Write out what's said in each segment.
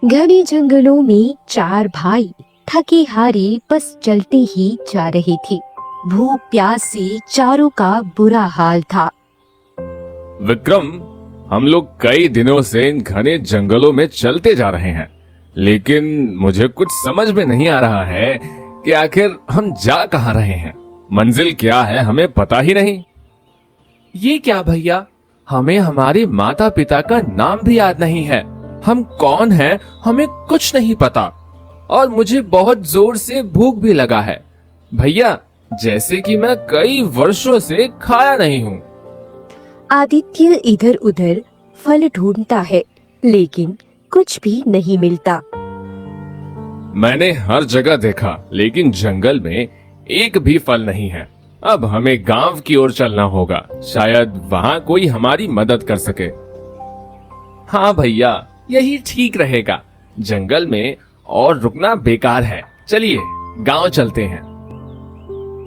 घने जंगलों में चार भाई थके हारे बस चलते ही जा रहे थे। भूख प्यास से चारों का बुरा हाल था। विक्रम, हम लोग कई दिनों से इन घने जंगलों में चलते जा रहे हैं, लेकिन मुझे कुछ समझ में नहीं आ रहा है कि आखिर हम जा कहाँ रहे हैं। मंजिल क्या है हमें पता ही नहीं। ये क्या भैया, हमें हमारे माता पिता का नाम भी याद नहीं है। हम कौन हैं हमें कुछ नहीं पता, और मुझे बहुत जोर से भूख भी लगा है भैया, जैसे कि मैं कई वर्षों से खाया नहीं हूँ। आदित्य इधर उधर फल ढूंढता है, लेकिन कुछ भी नहीं मिलता। मैंने हर जगह देखा, लेकिन जंगल में एक भी फल नहीं है। अब हमें गांव की ओर चलना होगा, शायद वहाँ कोई हमारी मदद कर सके। हाँ भैया, यही ठीक रहेगा। जंगल में और रुकना बेकार है। चलिए गांव चलते हैं।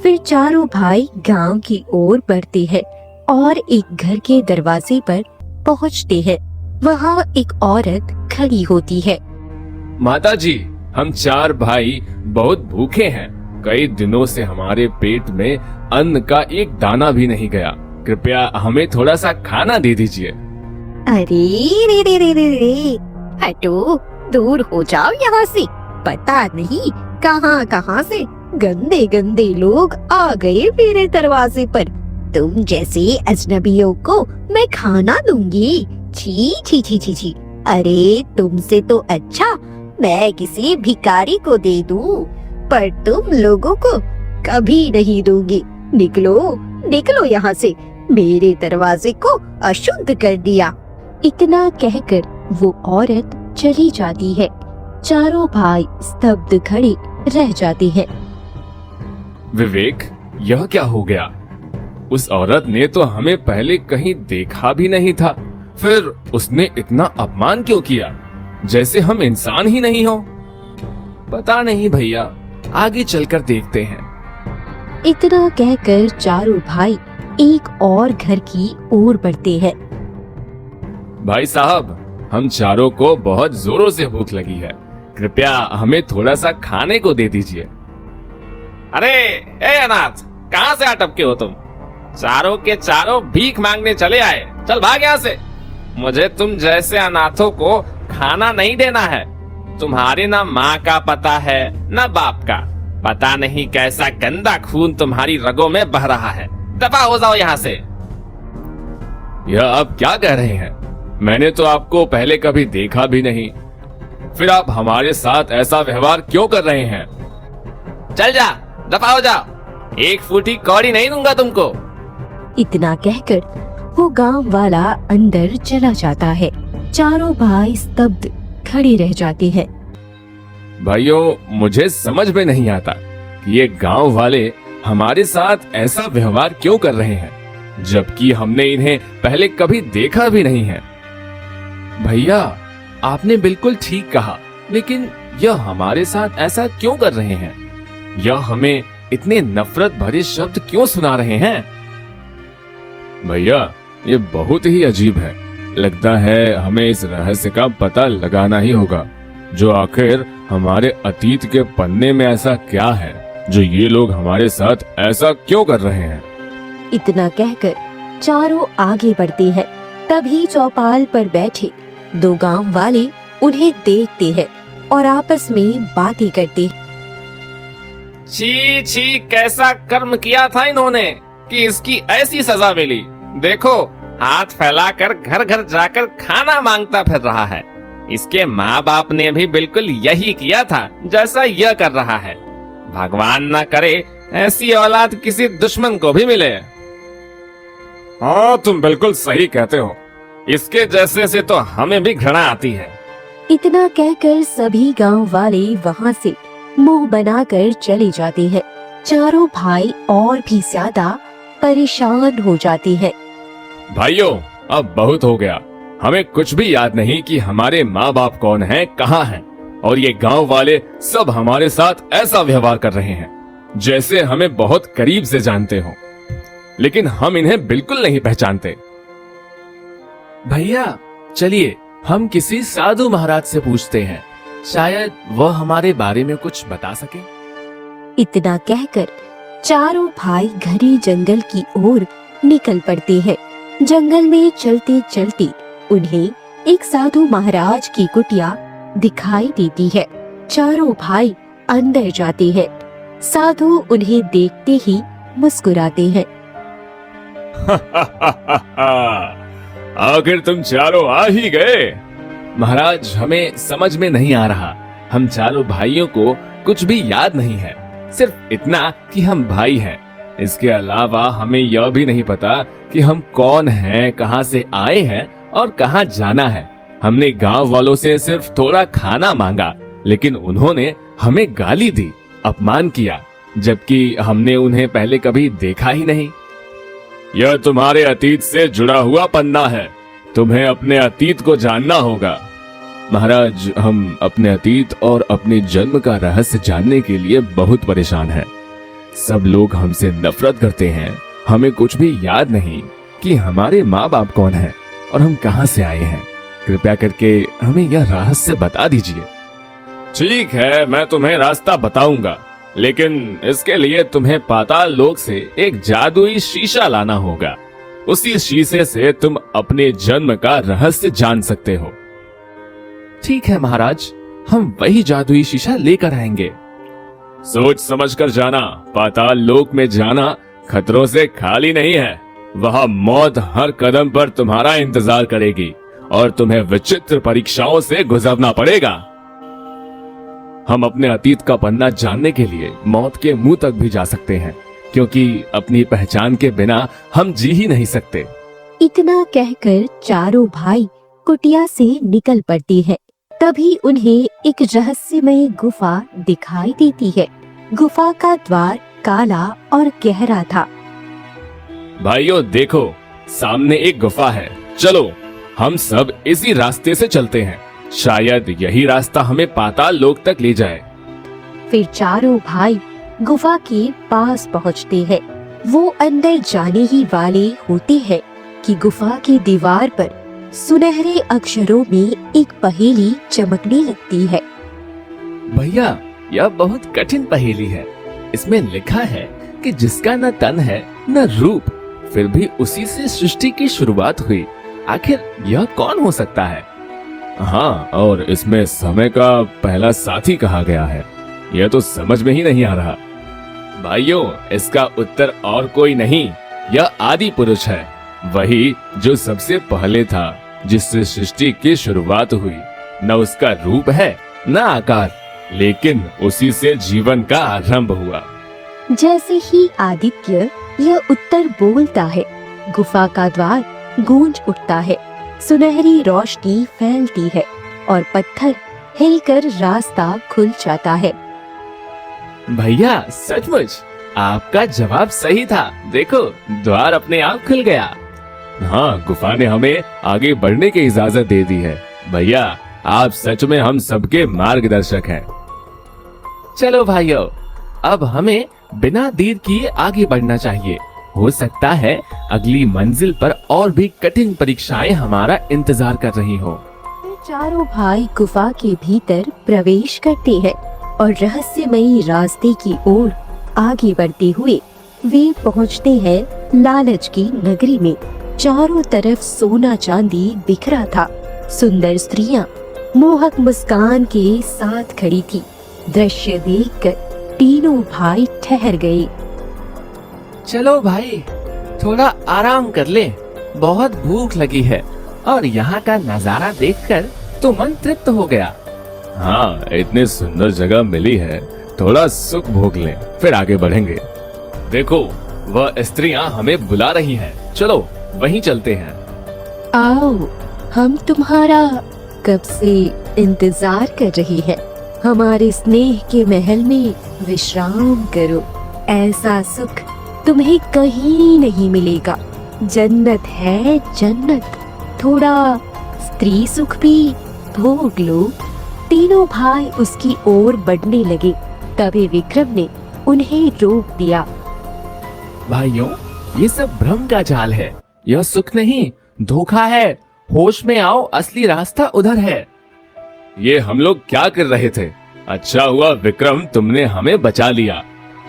फिर चारों भाई गांव की ओर बढ़ते हैं और एक घर के दरवाजे पर पहुंचते हैं। वहाँ एक औरत खड़ी होती है। माता जी, हम चार भाई बहुत भूखे हैं। कई दिनों से हमारे पेट में अन्न का एक दाना भी नहीं गया। कृपया हमें थोड़ा सा खाना दे दीजिए। अरे रे रे रे रे रे, हटो, दूर हो जाओ यहाँ से। पता नहीं कहाँ कहाँ से गंदे गंदे लोग आ गए मेरे दरवाजे पर। तुम जैसे अजनबियों को मैं खाना दूंगी? छी छी छी छी छी। अरे तुमसे तो अच्छा मैं किसी भिखारी को दे दूं, पर तुम लोगों को कभी नहीं दूंगी। निकलो निकलो यहाँ से, मेरे दरवाजे को अशुद्ध कर दिया। इतना कहकर वो औरत चली जाती है। चारों भाई स्तब्ध खड़े रह जाते हैं। विवेक, यह क्या हो गया? उस औरत ने तो हमें पहले कहीं देखा भी नहीं था, फिर उसने इतना अपमान क्यों किया, जैसे हम इंसान ही नहीं हो। पता नहीं भैया, आगे चलकर देखते हैं। इतना कहकर चारों भाई एक और घर की ओर बढ़ते हैं। भाई साहब, हम चारों को बहुत जोरों से भूख लगी है। कृपया हमें थोड़ा सा खाने को दे दीजिए। अरे ए अनाथ, कहाँ से अटके हो तुम? चारों के चारों भीख मांगने चले आए। चल भाग यहाँ से। मुझे तुम जैसे अनाथों को खाना नहीं देना है। तुम्हारे ना माँ का पता है ना बाप का। पता नहीं कैसा गंदा खून तुम्हारी रगों में बह रहा है। दफा हो जाओ यहाँ से। यह आप क्या कह रहे हैं? मैंने तो आपको पहले कभी देखा भी नहीं, फिर आप हमारे साथ ऐसा व्यवहार क्यों कर रहे हैं? चल जा, दफा हो जाओ। एक फूटी कौड़ी नहीं दूंगा तुमको। इतना कहकर वो गांव वाला अंदर चला जाता है। चारों भाई स्तब्ध खड़े रह जाते हैं। भाइयों, मुझे समझ में नहीं आता कि ये गांव वाले हमारे साथ ऐसा व्यवहार क्यों कर रहे हैं, जबकि हमने इन्हें पहले कभी देखा भी नहीं है। भैया, आपने बिल्कुल ठीक कहा, लेकिन यह हमारे साथ ऐसा क्यों कर रहे हैं? यह हमें इतने नफरत भरे शब्द क्यों सुना रहे हैं? भैया, ये बहुत ही अजीब है। लगता है हमें इस रहस्य का पता लगाना ही होगा, जो आखिर हमारे अतीत के पन्ने में ऐसा क्या है जो ये लोग हमारे साथ ऐसा क्यों कर रहे हैं। इतना कहकर चारों आगे बढ़ते हैं। तभी चौपाल पर बैठे दो गांव वाले उन्हें देखते हैं और आपस में बातें करते हैं। छी छी, कैसा कर्म किया था इन्होंने कि इसकी ऐसी सजा मिली। देखो, हाथ फैलाकर घर घर जाकर खाना मांगता फिर रहा है। इसके माँ बाप ने भी बिल्कुल यही किया था जैसा यह कर रहा है। भगवान न करे ऐसी औलाद किसी दुश्मन को भी मिले। हाँ, तुम बिल्कुल सही कहते हो। इसके जैसे से तो हमें भी घृणा आती है। इतना कहकर सभी गांव वाले वहां से मुंह बनाकर चले जाते हैं। चारों भाई और भी ज्यादा परेशान हो जाते हैं। भाइयों, अब बहुत हो गया। हमें कुछ भी याद नहीं कि हमारे माँ बाप कौन हैं, कहाँ हैं, और ये गांव वाले सब हमारे साथ ऐसा व्यवहार कर रहे हैं जैसे हमें बहुत करीब से जानते हो, लेकिन हम इन्हें बिल्कुल नहीं पहचानते। भैया चलिए हम किसी साधु महाराज से पूछते हैं, शायद वह हमारे बारे में कुछ बता सके। इतना कहकर चारों भाई घने जंगल की ओर निकल पड़ते हैं। जंगल में चलते चलते उन्हें एक साधु महाराज की कुटिया दिखाई देती है। चारों भाई अंदर जाते हैं। साधु उन्हें देखते ही मुस्कुराते हैं। आखिर तुम चारों आ ही गए। महाराज, हमें समझ में नहीं आ रहा। हम चारों भाइयों को कुछ भी याद नहीं है, सिर्फ इतना कि हम भाई हैं। इसके अलावा हमें यह भी नहीं पता कि हम कौन हैं, कहां से आए हैं और कहां जाना है। हमने गांव वालों से सिर्फ थोड़ा खाना मांगा, लेकिन उन्होंने हमें गाली दी, अपमान किया, जबकि हमने उन्हें पहले कभी देखा ही नहीं। यह तुम्हारे अतीत से जुड़ा हुआ पन्ना है। तुम्हें अपने अतीत को जानना होगा। महाराज, हम अपने अतीत और अपने जन्म का रहस्य जानने के लिए बहुत परेशान हैं। सब लोग हमसे नफरत करते हैं। हमें कुछ भी याद नहीं कि हमारे माँ बाप कौन हैं और हम कहां से आए हैं। कृपया करके हमें यह रहस्य बता दीजिए। ठीक है, मैं तुम्हें रास्ता बताऊंगा, लेकिन इसके लिए तुम्हें पाताल लोक से एक जादुई शीशा लाना होगा। उसी शीशे से तुम अपने जन्म का रहस्य जान सकते हो। ठीक है महाराज, हम वही जादुई शीशा लेकर आएंगे। सोच समझ कर जाना। पाताल लोक में जाना खतरों से खाली नहीं है। वहाँ मौत हर कदम पर तुम्हारा इंतजार करेगी और तुम्हें विचित्र परीक्षाओं से गुजरना पड़ेगा। हम अपने अतीत का पन्ना जानने के लिए मौत के मुंह तक भी जा सकते हैं, क्योंकि अपनी पहचान के बिना हम जी ही नहीं सकते। इतना कहकर चारों भाई कुटिया से निकल पड़ते हैं। तभी उन्हें एक रहस्यमय गुफा दिखाई देती है। गुफा का द्वार काला और गहरा था। भाइयों देखो, सामने एक गुफा है। चलो हम सब इसी रास्ते से चलते हैं। शायद यही रास्ता हमें पाताल लोक तक ले जाए। फिर चारों भाई गुफा के पास पहुंचते हैं। वो अंदर जाने ही वाले होते हैं कि गुफा की दीवार पर सुनहरे अक्षरों में एक पहेली चमकने लगती है। भैया, यह बहुत कठिन पहेली है। इसमें लिखा है कि जिसका न तन है न रूप, फिर भी उसी से सृष्टि की शुरुआत हुई। आखिर यह कौन हो सकता है? हाँ, और इसमें समय का पहला साथी कहा गया है। यह तो समझ में ही नहीं आ रहा। भाइयों, इसका उत्तर और कोई नहीं, यह आदि पुरुष है। वही जो सबसे पहले था, जिससे सृष्टि की शुरुआत हुई। न उसका रूप है न आकार, लेकिन उसी से जीवन का आरंभ हुआ। जैसे ही आदित्य यह उत्तर बोलता है, गुफा का द्वार गूंज उठता है। सुनहरी रोशनी फैलती है और पत्थर हिलकर रास्ता खुल जाता है। भैया, सचमुच आपका जवाब सही था। देखो, द्वार अपने आप खुल गया। हाँ, गुफा ने हमें आगे बढ़ने की इजाजत दे दी है। भैया, आप सच में हम सबके मार्गदर्शक हैं। चलो भाइयों, अब हमें बिना देर किए आगे बढ़ना चाहिए। हो सकता है अगली मंजिल पर और भी कठिन परीक्षाएं हमारा इंतजार कर रही हो। चारों भाई गुफा के भीतर प्रवेश करते हैं और रहस्यमयी रास्ते की ओर आगे बढ़ते हुए वे पहुंचते हैं लालच की नगरी में। चारों तरफ सोना चांदी बिखरा था। सुंदर स्त्रियां मोहक मुस्कान के साथ खड़ी थी। दृश्य देखकर तीनों भाई ठहर गए। चलो भाई, थोड़ा आराम कर ले। बहुत भूख लगी है और यहाँ का नजारा देखकर तो मन तृप्त हो गया। हाँ, इतनी सुंदर जगह मिली है, थोड़ा सुख भोग लें, फिर आगे बढ़ेंगे। देखो, वह स्त्रियां हमें बुला रही हैं। चलो वहीं चलते हैं। आओ, हम तुम्हारा कब से इंतजार कर रही है। हमारे स्नेह के महल में विश्राम करो। ऐसा सुख तुम्हें कहीं नहीं मिलेगा। जन्नत है जन्नत। थोड़ा स्त्री सुख भी भोग लो। तीनों भाई उसकी ओर बढ़ने लगे। तभी विक्रम ने उन्हें रोक दिया। भाइयों, ये सब भ्रम का जाल है। यह सुख नहीं, धोखा है। होश में आओ, असली रास्ता उधर है। ये हम लोग क्या कर रहे थे? अच्छा हुआ विक्रम तुमने हमें बचा लिया,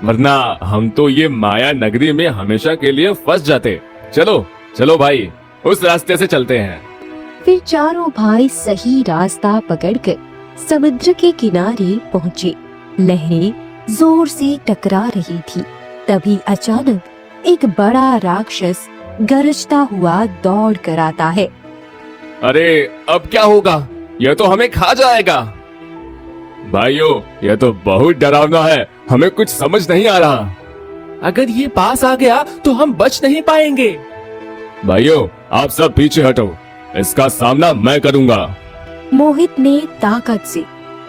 वरना हम तो ये माया नगरी में हमेशा के लिए फंस जाते। चलो चलो भाई, उस रास्ते से चलते हैं। फिर चारों भाई सही रास्ता पकड़कर समुद्र के किनारे पहुँचे। लहरें जोर से टकरा रही थी। तभी अचानक एक बड़ा राक्षस गरजता हुआ दौड़ कर आता है। अरे अब क्या होगा? यह तो हमें खा जाएगा। भाइयों, यह तो बहुत डरावना है, हमें कुछ समझ नहीं आ रहा। अगर ये पास आ गया तो हम बच नहीं पाएंगे। भाइयों, आप सब पीछे हटो, इसका सामना मैं करूंगा। मोहित ने ताकत से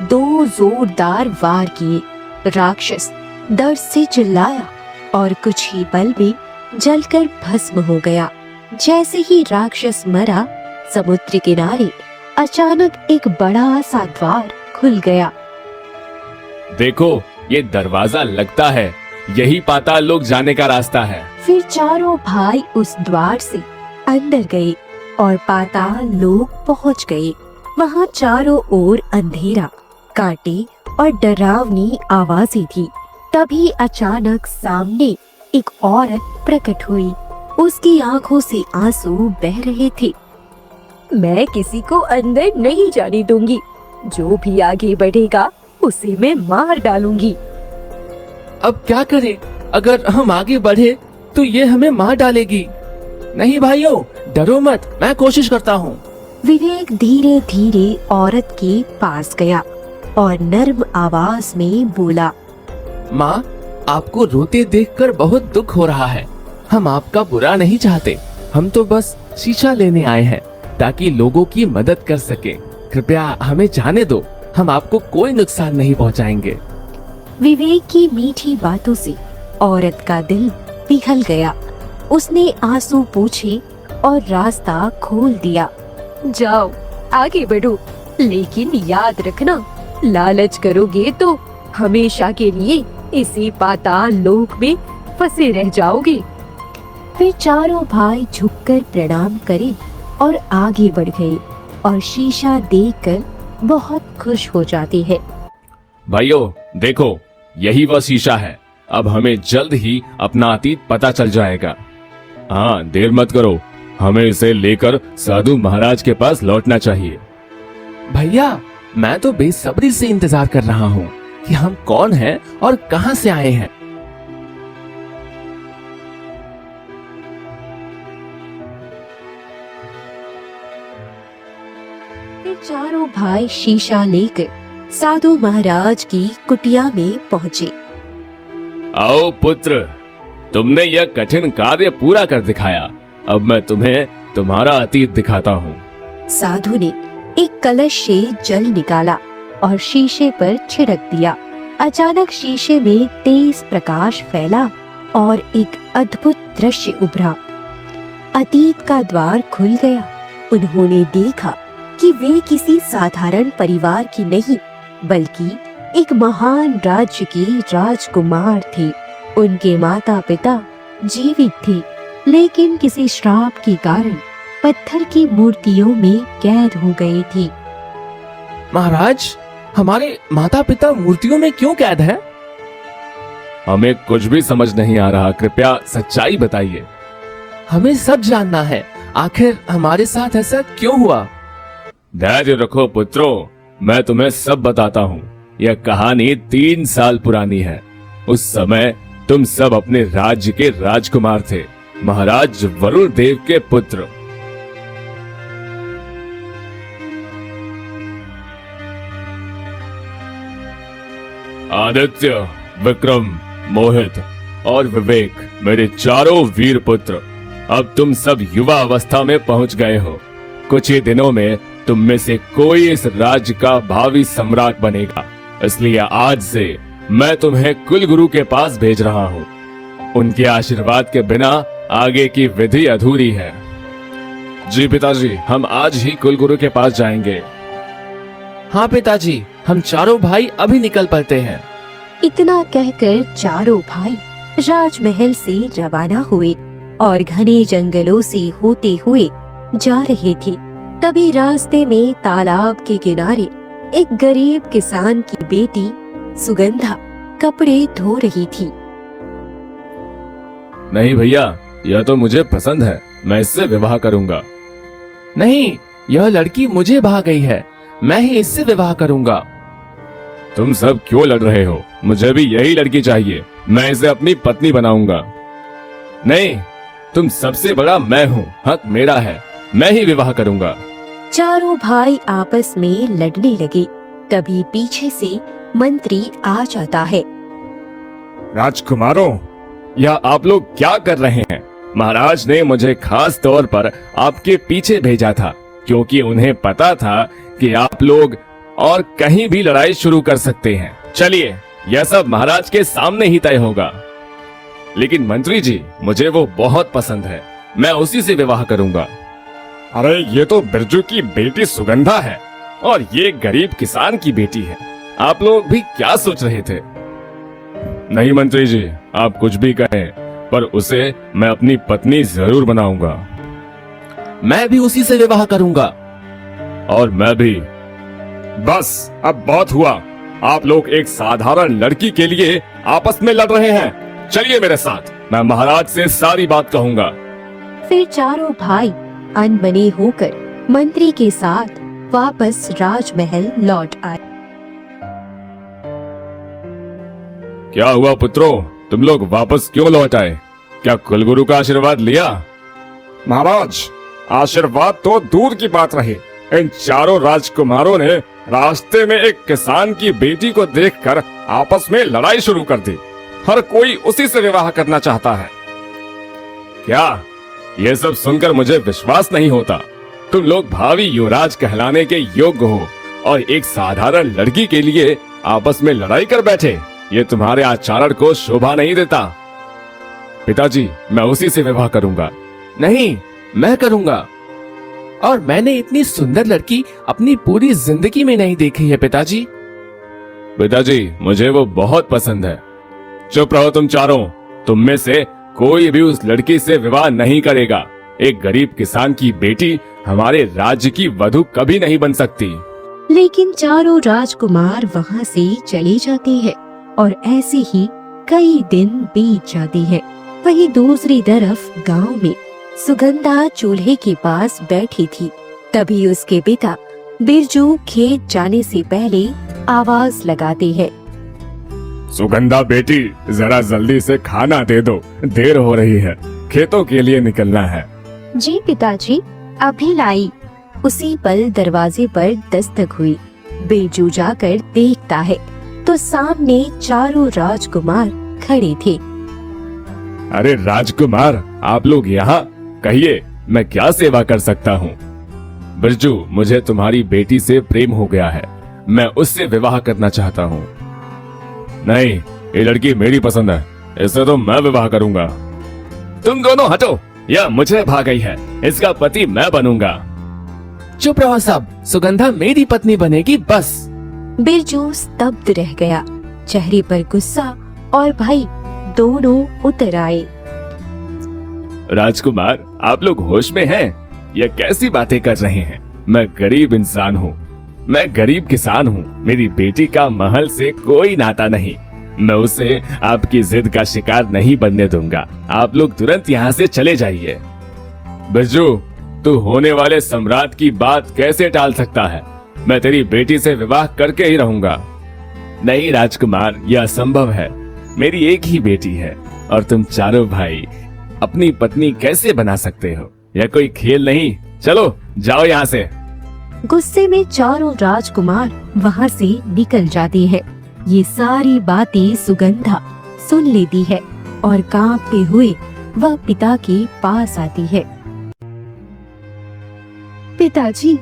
2 जोरदार वार किए। राक्षस दर्द से चिल्लाया और कुछ ही पल में जलकर भस्म हो गया। जैसे ही राक्षस मरा, समुद्र किनारे अचानक एक बड़ा सा द्वार खुल गया। देखो, ये दरवाजा लगता है यही पाताल लोक जाने का रास्ता है। फिर चारों भाई उस द्वार से अंदर गए और पाताल लोक पहुंच गए। वहां चारों ओर अंधेरा, कांटे और डरावनी आवाजें थी। तभी अचानक सामने एक औरत प्रकट हुई। उसकी आंखों से आंसू बह रहे थे। मैं किसी को अंदर नहीं जाने दूंगी। जो भी आगे बढ़ेगा उसे मैं मार डालूंगी। अब क्या करें? अगर हम आगे बढ़े तो ये हमें मार डालेगी। नहीं भाइयों, डरो मत, मैं कोशिश करता हूँ। विवेक धीरे धीरे औरत के पास गया और नर्म आवाज में बोला, माँ, आपको रोते देखकर बहुत दुख हो रहा है। हम आपका बुरा नहीं चाहते, हम तो बस शीशा लेने आए हैं ताकि लोगों की मदद कर सके। कृपया हमें जाने दो, हम आपको कोई नुकसान नहीं पहुँचाएंगे। विवेक की मीठी बातों से औरत का दिल पिघल गया। उसने आंसू पोंछे और रास्ता खोल दिया। जाओ, आगे बढ़ो, लेकिन याद रखना, लालच करोगे तो हमेशा के लिए इसी पाताल लोक में फंसे रह जाओगे। फिर चारों भाई झुककर प्रणाम करे और आगे बढ़ गए और शीशा देखकर बहुत खुश हो जाते हैं। भाइयों देखो, यही वह शीशा है। अब हमें जल्द ही अपना अतीत पता चल जाएगा। हाँ, देर मत करो, हमें इसे लेकर साधु महाराज के पास लौटना चाहिए। भैया, मैं तो बेसब्री से इंतजार कर रहा हूँ कि हम कौन हैं और कहां से आए हैं। फिर चारों भाई शीशा लेकर साधु महाराज की कुटिया में पहुँचे। आओ पुत्र, तुमने यह कठिन कार्य पूरा कर दिखाया। अब मैं तुम्हें तुम्हारा अतीत दिखाता हूँ। साधु ने एक कलश से जल निकाला और शीशे पर छिड़क दिया। अचानक शीशे में तेज प्रकाश फैला और एक अद्भुत दृश्य उभरा। अतीत का द्वार खुल गया। उन्होंने देखा कि वे किसी साधारण परिवार की नहीं, बल्कि एक महान राज्य के राजकुमार थे। उनके माता पिता जीवित थे, लेकिन किसी श्राप के कारण पत्थर की मूर्तियों में कैद हो गए थे। महाराज, हमारे माता पिता मूर्तियों में क्यों कैद है? हमें कुछ भी समझ नहीं आ रहा, कृपया सच्चाई बताइए। हमें सब जानना है, आखिर हमारे साथ ऐसा क्यों हुआ? धैर्य रखो पुत्रों, मैं तुम्हें सब बताता हूँ। यह कहानी 3 साल पुरानी है। उस समय तुम सब अपने राज्य के राजकुमार थे, महाराज वरुण देव के पुत्र। आदित्य, विक्रम, मोहित और विवेक, मेरे चारों वीर पुत्र, अब तुम सब युवा अवस्था में पहुंच गए हो। कुछ ही दिनों में तुम में से कोई इस राज्य का भावी सम्राट बनेगा। इसलिए आज से मैं तुम्हें कुलगुरु के पास भेज रहा हूँ। उनके आशीर्वाद के बिना आगे की विधि अधूरी है। जी पिताजी, हम आज ही कुलगुरु के पास जाएंगे। हाँ पिताजी, हम चारों भाई अभी निकल पड़ते हैं। इतना कहकर चारों भाई राजमहल से रवाना हुए और घने जंगलों से होते हुए जा रहे थे। तभी रास्ते में तालाब के किनारे एक गरीब किसान की बेटी सुगंधा कपड़े धो रही थी। नहीं भैया, यह तो मुझे पसंद है, मैं इससे विवाह करूंगा। नहीं, यह लड़की मुझे भा गई है, मैं ही इससे विवाह करूंगा। तुम सब क्यों लड़ रहे हो? मुझे भी यही लड़की चाहिए, मैं इसे अपनी पत्नी बनाऊंगा। नहीं, तुम सबसे बड़ा मैं हूँ, हक मेरा है, मैं ही विवाह करूंगा। चारों भाई आपस में लड़ने लगे। तभी पीछे से मंत्री आ जाता है। राजकुमारों, यह आप लोग क्या कर रहे हैं? महाराज ने मुझे खास तौर पर आपके पीछे भेजा था, क्योंकि उन्हें पता था कि आप लोग और कहीं भी लड़ाई शुरू कर सकते हैं। चलिए, यह सब महाराज के सामने ही तय होगा। लेकिन मंत्री जी, मुझे वो बहुत पसंद है, मैं उसी से विवाह करूंगा। अरे ये तो बिरजू की बेटी सुगंधा है और ये गरीब किसान की बेटी है। आप लोग भी क्या सोच रहे थे? नहीं मंत्री जी, आप कुछ भी कहें, पर उसे मैं अपनी पत्नी जरूर बनाऊंगा। मैं भी उसी से विवाह करूंगा। और मैं भी। बस, अब बहुत हुआ। आप लोग एक साधारण लड़की के लिए आपस में लड़ रहे हैं। चलिए मेरे साथ, मैं महाराज से सारी बात कहूंगा। फिर चारों भाई अनबने होकर मंत्री के साथ वापस राजमहल लौट आए। क्या हुआ पुत्रों, तुम लोग वापस क्यों लौट आए? क्या कुलगुरु का आशीर्वाद लिया? महाराज, आशीर्वाद तो दूर की बात रही, इन चारों राजकुमारों ने रास्ते में एक किसान की बेटी को देखकर आपस में लड़ाई शुरू कर दी। हर कोई उसी से विवाह करना चाहता है। क्या? ये सब सुनकर मुझे विश्वास नहीं होता। तुम लोग भावी युवराज कहलाने के योग्य हो और एक साधारण लड़की के लिए आपस में लड़ाई कर बैठे। ये तुम्हारे आचरण को शोभा नहीं देता। पिताजी, मैं उसी से विवाह करूंगा। नहीं, मैं करूंगा। और मैंने इतनी सुंदर लड़की अपनी पूरी जिंदगी में नहीं देखी है पिताजी। पिताजी, मुझे वो बहुत पसंद है। चुप रहो तुम चारों। तुम में से कोई भी उस लड़की से विवाह नहीं करेगा। एक गरीब किसान की बेटी हमारे राज्य की वधू कभी नहीं बन सकती। लेकिन चारों राजकुमार वहाँ से चले जाते हैं और ऐसे ही कई दिन बीत जाते हैं। वहीं दूसरी तरफ गांव में सुगंधा चूल्हे के पास बैठी थी। तभी उसके पिता बिरजू खेत जाने से पहले आवाज लगाते हैं। सुगंधा बेटी, जरा जल्दी से खाना दे दो, देर हो रही है, खेतों के लिए निकलना है। जी पिताजी, अभी लाई। उसी पल दरवाजे पर दस्तक हुई। बिरजू जाकर देखता है तो सामने चारों राजकुमार खड़े थे। अरे राजकुमार, आप लोग यहाँ, कहिए मैं क्या सेवा कर सकता हूँ? बिरजू, मुझे तुम्हारी बेटी से प्रेम हो गया है, मैं उससे विवाह करना चाहता हूँ। नहीं, ये लड़की मेरी पसंद है, इससे तो मैं विवाह करूंगा। तुम दोनों हटो, यह मुझे भा गई है, इसका पति मैं बनूंगा। चुप रहो सब, सुगंधा मेरी पत्नी बनेगी बस। बिरजू स्तब्ध रह गया। चेहरे पर गुस्सा और भय दोनों उतर आए। राजकुमार, आप लोग होश में हैं? ये कैसी बातें कर रहे हैं? मैं गरीब इंसान हूँ, मैं गरीब किसान हूँ। मेरी बेटी का महल से कोई नाता नहीं। मैं उसे आपकी जिद का शिकार नहीं बनने दूंगा। आप लोग तुरंत यहाँ से चले जाइए। बिरजू, तू होने वाले सम्राट की बात कैसे टाल सकता है? मैं तेरी बेटी से विवाह करके ही रहूंगा। नहीं राजकुमार, यह असंभव है। मेरी एक ही बेटी है और तुम चारों भाई अपनी पत्नी कैसे बना सकते हो? यह कोई खेल नहीं। चलो जाओ यहाँ से। गुस्से में चारों राजकुमार वहाँ से निकल जाते हैं। ये सारी बातें सुगंधा सुन लेती है और कांपते हुए वह पिता के पास आती है। पिताजी,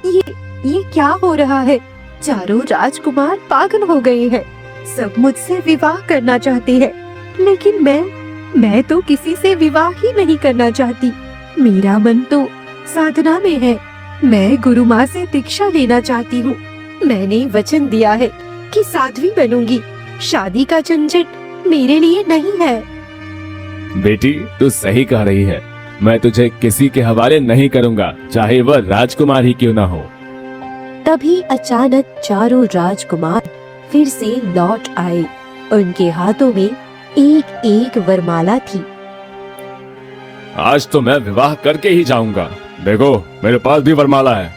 ये क्या हो रहा है? चारों राजकुमार पागल हो गए हैं। सब मुझसे विवाह करना चाहते हैं, लेकिन मैं तो किसी से विवाह ही नहीं करना चाहती। मेरा मन तो साधना में है। मैं गुरु माँ से दीक्षा लेना चाहती हूँ। मैंने वचन दिया है कि साध्वी बनूंगी। शादी का झंझट मेरे लिए नहीं है। बेटी, तू सही कह रही है। मैं तुझे किसी के हवाले नहीं करूंगा, चाहे वह राजकुमार ही क्यों ना हो। तभी अचानक चारों राजकुमार फिर से लौट आए। उनके हाथों में एक एक वरमाला थी। आज तो मैं विवाह करके ही जाऊंगा। देखो, मेरे पास भी वरमाला है,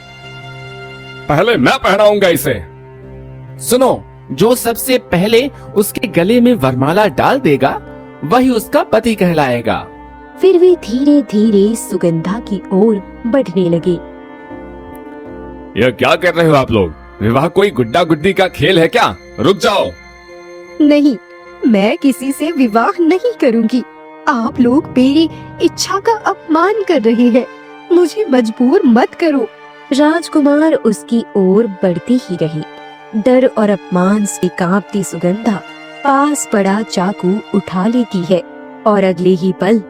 पहले मैं पहनाऊंगा इसे। सुनो, जो सबसे पहले उसके गले में वरमाला डाल देगा वही उसका पति कहलाएगा। फिर वे धीरे धीरे सुगंधा की ओर बढ़ने लगे। यह क्या कर रहे हो आप लोग? विवाह कोई गुड्डा गुड्डी का खेल है क्या? रुक जाओ। नहीं, मैं किसी से विवाह नहीं करूंगी। आप लोग मेरी इच्छा का अपमान कर रहे हैं। मुझे मजबूर मत करो। राजकुमार उसकी ओर बढ़ते ही रहे। डर और अपमान से कांपती सुगंधा पास पड़ा चाकू उठा लेती है और अगले ही पल,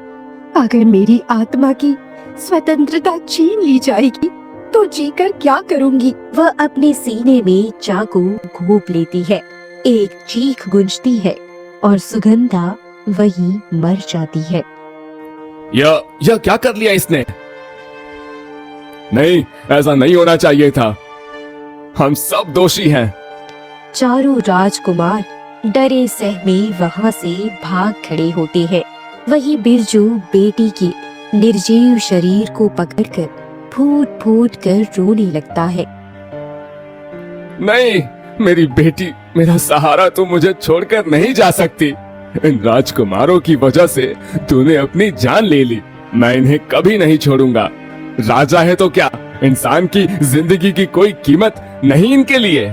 अगर मेरी आत्मा की स्वतंत्रता छीन ली जाएगी तो जीकर क्या करूंगी? वह अपने सीने में चाकू घोंप लेती है। एक चीख गूंजती है और सुगंधा वहीं मर जाती है। यह क्या कर लिया इसने? नहीं, ऐसा नहीं होना चाहिए था। हम सब दोषी हैं। चारों राजकुमार डरे सहमे वहां से भाग खड़े होते हैं। वही बिरजू बेटी के निर्जीव शरीर को पकड़कर फूट फूट कर रोने लगता है। नहीं, मेरी बेटी, मेरा सहारा, तू मुझे छोड़कर नहीं जा सकती। इन राजकुमारों की वजह से तूने अपनी जान ले ली। मैं इन्हें कभी नहीं छोड़ूंगा। राजा है तो क्या, इंसान की जिंदगी की कोई कीमत नहीं इनके लिए।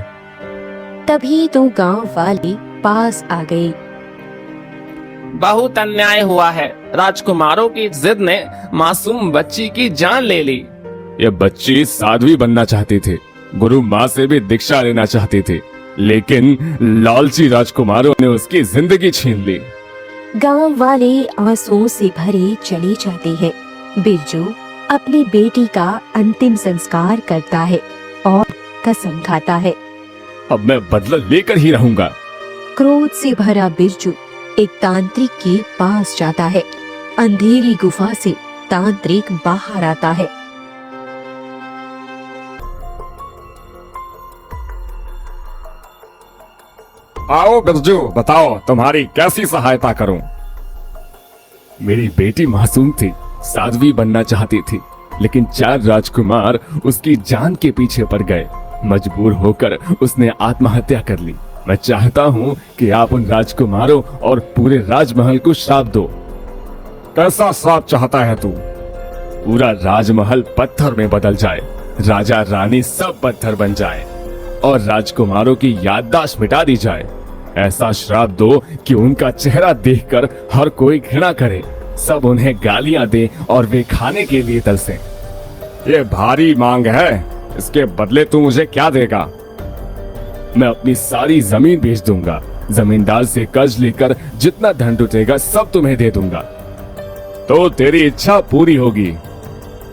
तभी तो गांव वाले पास आ गए। बहुत अन्याय हुआ है। राजकुमारों की जिद ने मासूम बच्ची की जान ले ली। यह बच्ची साध्वी बनना चाहती थी, गुरु माँ से भी दीक्षा लेना चाहती थी, लेकिन लालची राजकुमारों ने उसकी जिंदगी छीन ली। गांव वाले आंसुओं से भरे चले जाते हैं। बिरजू अपनी बेटी का अंतिम संस्कार करता है और कसम खाता है, अब मैं बदला लेकर ही रहूंगा। क्रोध से भरा बिरजू एक तांत्रिक के पास जाता है। अंधेरी गुफा से तांत्रिक बाहर आता है। आओ बिरजू, बताओ तुम्हारी कैसी सहायता करूं? मेरी बेटी मासूम थी, साध्वी बनना चाहती थी, लेकिन 4 राजकुमार उसकी जान के पीछे पड़ गए। मजबूर होकर उसने आत्महत्या कर ली। मैं चाहता हूँ कि आप उन राजकुमारों और पूरे राजमहल को श्राप दो। कैसा श्राप चाहता है तू? पूरा राजमहल पत्थर में बदल जाए, राजा रानी सब पत्थर बन जाए और राजकुमारों की याददाश्त मिटा दी जाए। ऐसा श्राप दो कि उनका चेहरा देखकर हर कोई घृणा करे, सब उन्हें गालियां दे और वे खाने के लिए तरसे। ये भारी मांग है, इसके बदले तू मुझे क्या देगा? मैं अपनी सारी जमीन बेच दूंगा। जमींदार से कर्ज लेकर जितना धन जुटेगा सब तुम्हें दे दूंगा, तो तेरी इच्छा पूरी होगी।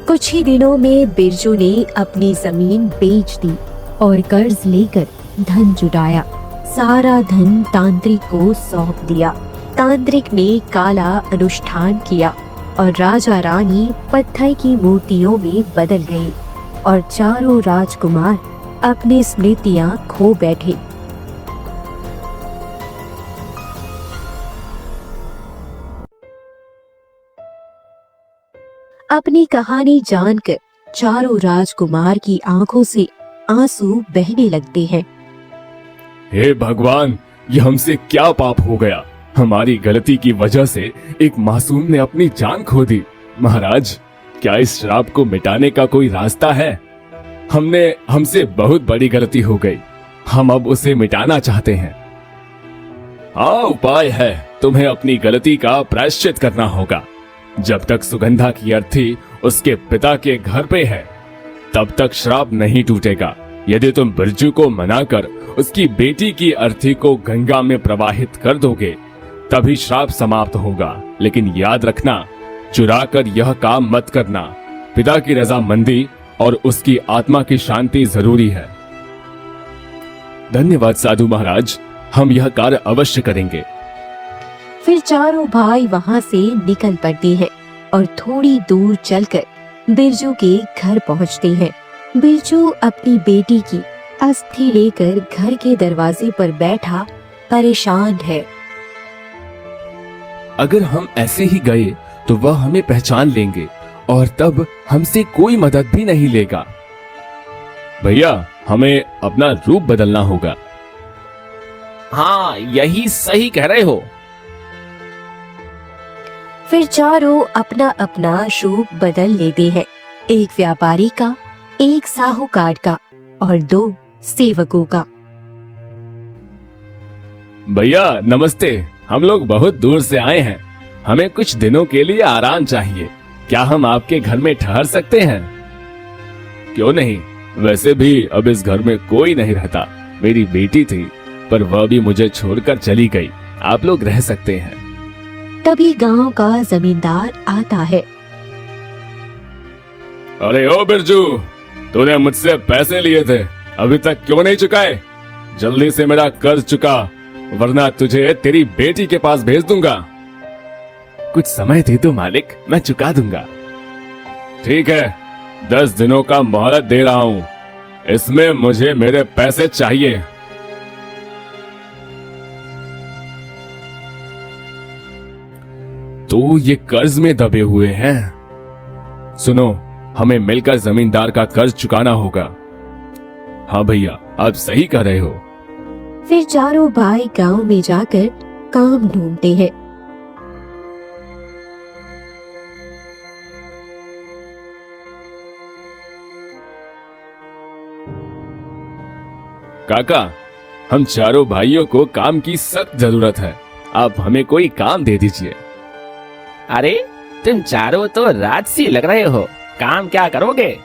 कुछ ही दिनों में बिरजू ने अपनी जमीन बेच दी और कर्ज लेकर धन जुटाया। सारा धन तांत्रिक को सौंप दिया। तांत्रिक ने काला अनुष्ठान किया और राजा रानी पत्थर की मूर्तियों में बदल गए और चारों राजकुमार अपनी स्मृतियां खो बैठे। अपनी कहानी जानकर चारों राजकुमार की आंखों से आंसू बहने लगते हैं। हे भगवान, ये हमसे क्या पाप हो गया? हमारी गलती की वजह से एक मासूम ने अपनी जान खो दी। महाराज, क्या इस श्राप को मिटाने का कोई रास्ता है? हमसे बहुत बड़ी गलती हो गई, हम अब उसे मिटाना चाहते हैं। हाँ, उपाय है। तुम्हें अपनी गलती का प्रायश्चित करना होगा। जब तक सुगंधा की अर्थी उसके पिता के घर पे है, तब तक श्राप नहीं टूटेगा। यदि तुम बिरजू को मनाकर उसकी बेटी की अर्थी को गंगा में प्रवाहित कर दोगे, तभी श्राप समाप्त होगा। लेकिन याद रखना, चुराकर यह काम मत करना। पिता की रजामंदी और उसकी आत्मा की शांति जरूरी है। धन्यवाद साधु महाराज, हम यह कार्य अवश्य करेंगे। फिर चारों भाई वहां से निकल पड़ते हैं और थोड़ी दूर चलकर बिरजू के घर पहुंचते हैं। बिरजू अपनी बेटी की अस्थि लेकर घर के दरवाजे पर बैठा परेशान है। अगर हम ऐसे ही गए तो वह हमें पहचान लेंगे और तब हमसे कोई मदद भी नहीं लेगा। भैया, हमें अपना रूप बदलना होगा। हाँ, यही सही कह रहे हो। फिर चारों अपना अपना रूप बदल लेते हैं। एक व्यापारी का, एक साहूकार का और 2 सेवकों का। भैया नमस्ते, हम लोग बहुत दूर से आए हैं। हमें कुछ दिनों के लिए आराम चाहिए। क्या हम आपके घर में ठहर सकते हैं? क्यों नहीं, वैसे भी अब इस घर में कोई नहीं रहता। मेरी बेटी थी पर वह भी मुझे छोड़कर चली गई। आप लोग रह सकते हैं। तभी गांव का जमींदार आता है। अरे ओ बिरजू, तूने मुझसे पैसे लिए थे, अभी तक क्यों नहीं चुकाए? जल्दी से मेरा कर्ज चुका, वरना तुझे तेरी बेटी के पास भेज दूंगा। कुछ समय दे दो मालिक, मैं चुका दूंगा। ठीक है, 10 दिनों का मोहलत दे रहा हूँ। इसमें मुझे मेरे पैसे चाहिए। तो ये कर्ज में दबे हुए हैं। सुनो, हमें मिलकर जमींदार का कर्ज चुकाना होगा। हाँ भैया, आप सही कह रहे हो। फिर चारों भाई गांव में जाकर काम ढूंढते हैं। काका, हम चारों भाइयों को काम की सख्त जरूरत है। आप हमें कोई काम दे दीजिए। अरे, तुम चारों तो राजसी लग रहे हो। काम क्या करोगे?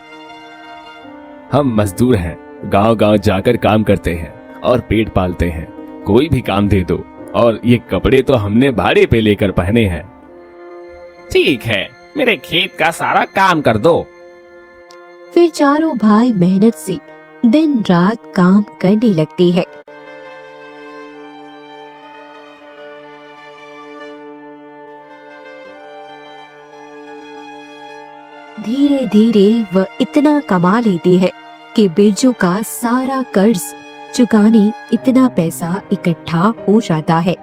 हम मजदूर हैं, गांव गांव जाकर काम करते हैं और पेट पालते हैं। कोई भी काम दे दो। और ये कपड़े तो हमने भाड़े पे लेकर पहने हैं। ठीक है, मेरे खेत का सारा काम कर दो। फिर चारों भाई मेहनत से दिन रात काम करने लगते हैं। धीरे धीरे वह इतना कमा लेते हैं कि बिरजू का सारा कर्ज चुकाने इतना पैसा इकट्ठा हो जाता है।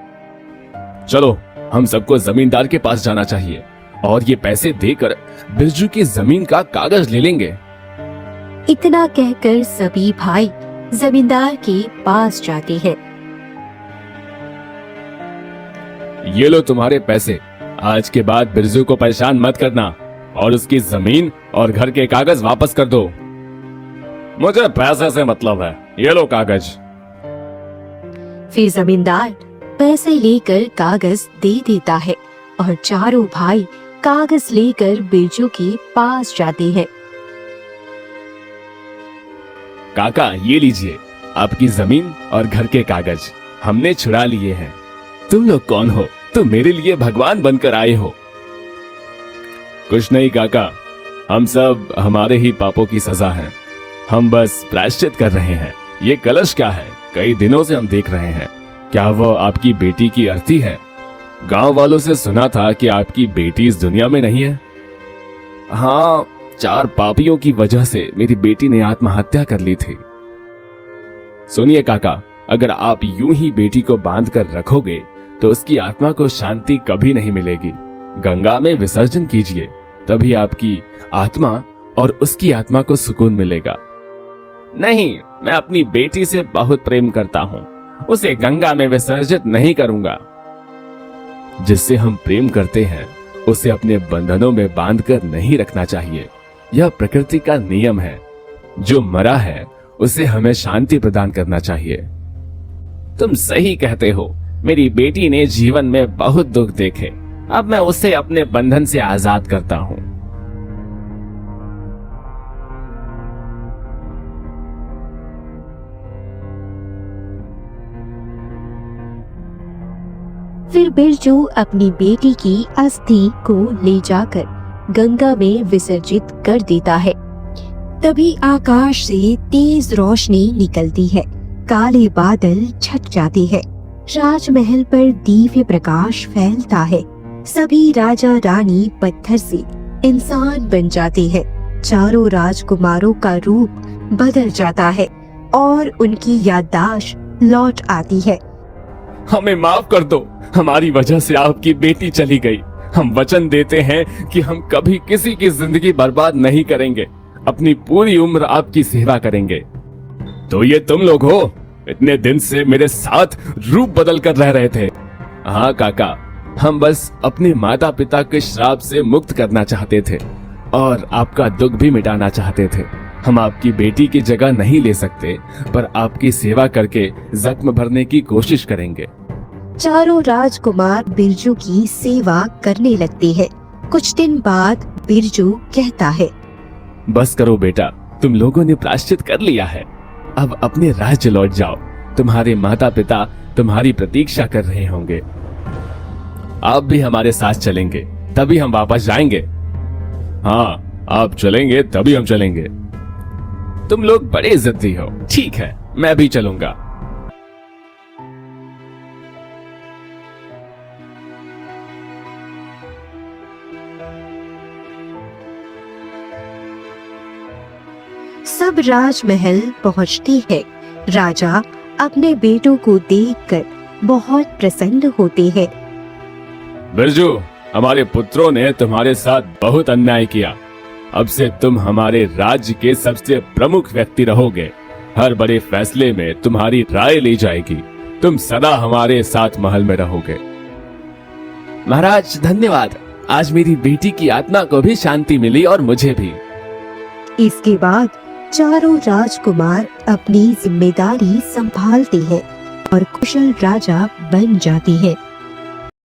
चलो, हम सबको जमींदार के पास जाना चाहिए और ये पैसे देकर बिरजू की जमीन का कागज ले लेंगे। इतना कहकर सभी भाई जमींदार के पास जाते हैं। ये लो तुम्हारे पैसे। आज के बाद बिरजू को परेशान मत करना और उसकी जमीन और घर के कागज वापस कर दो। मुझे पैसे से मतलब है, ये लो कागज। फिर जमींदार पैसे लेकर कागज दे देता है और चारों भाई कागज लेकर बिरजू के पास जाते हैं। काका, ये लीजिए आपकी जमीन और घर के कागज हमने छुड़ा लिए हैं। तुम लोग कौन हो? तुम मेरे लिए भगवान बनकर आए हो। कुछ नहीं काका, हम सब हमारे ही पापों की सजा है। हम बस प्रायश्चित कर रहे हैं। ये कलश क्या है? कई दिनों से हम देख रहे हैं। क्या वो आपकी बेटी की अर्थी है? गांव वालों से सुना था कि आपकी बेटी इस दुनिया में नहीं है। हाँ, 4 पापियों की वजह से मेरी बेटी ने आत्महत्या कर ली थी। सुनिए काका, अगर आप यूं ही बेटी को बांध कर रखोगे तो उसकी आत्मा को शांति कभी नहीं मिलेगी। गंगा में विसर्जन कीजिए, तभी आपकी आत्मा और उसकी आत्मा को सुकून मिलेगा। नहीं, मैं अपनी बेटी से बहुत प्रेम करता हूँ। उसे गंगा में विसर्जित नहीं करूंगा। जिससे हम प्रेम करते हैं उसे अपने बंधनों में बांधकर नहीं रखना चाहिए। यह प्रकृति का नियम है। जो मरा है उसे हमें शांति प्रदान करना चाहिए। तुम सही कहते हो। मेरी बेटी ने जीवन में बहुत दुख देखे। अब मैं उसे अपने बंधन से आजाद करता हूँ। फिर बिरजू अपनी बेटी की अस्थि को ले जाकर गंगा में विसर्जित कर देता है। तभी आकाश से तेज रोशनी निकलती है। काले बादल छट जाते हैं। राजमहल पर दिव्य प्रकाश फैलता है। सभी राजा रानी पत्थर से इंसान बन जाते हैं। चारों राजकुमारों का रूप बदल जाता है और उनकी याददाश्त लौट आती है। हमें माफ कर दो, हमारी वजह से आपकी बेटी चली गई। हम वचन देते हैं कि हम कभी किसी की जिंदगी बर्बाद नहीं करेंगे, अपनी पूरी उम्र आपकी सेवा करेंगे। तो ये तुम लोग हो, इतने दिन से मेरे साथ रूप बदल कर रह रहे थे। हाँ काका, हम बस अपने माता पिता के श्राप से मुक्त करना चाहते थे और आपका दुख भी मिटाना चाहते थे। हम आपकी बेटी की जगह नहीं ले सकते, पर आपकी सेवा करके जख्म भरने की कोशिश करेंगे। चारों राजकुमार बिरजू की सेवा करने लगते हैं। कुछ दिन बाद बिरजू कहता है, बस करो बेटा, तुम लोगों ने प्रायश्चित कर लिया है। अब अपने राज्य लौट जाओ, तुम्हारे माता पिता तुम्हारी प्रतीक्षा कर रहे होंगे। आप भी हमारे साथ चलेंगे, तभी हम वापस जाएंगे। हाँ, आप चलेंगे तभी हम चलेंगे। तुम लोग बड़े जिद्दी हो। ठीक है, मैं भी चलूंगा। सब राजमहल पहुंचती है। राजा अपने बेटों को देखकर बहुत प्रसन्न होते हैं। बिरजू, हमारे पुत्रों ने तुम्हारे साथ बहुत अन्याय किया। अब से तुम हमारे राज्य के सबसे प्रमुख व्यक्ति रहोगे। हर बड़े फैसले में तुम्हारी राय ली जाएगी। तुम सदा हमारे साथ महल में रहोगे। महाराज धन्यवाद, आज मेरी बेटी की आत्मा को भी शांति मिली और मुझे भी। इसके बाद चारों राजकुमार अपनी जिम्मेदारी संभालते हैं और कुशल राजा बन जाते हैं।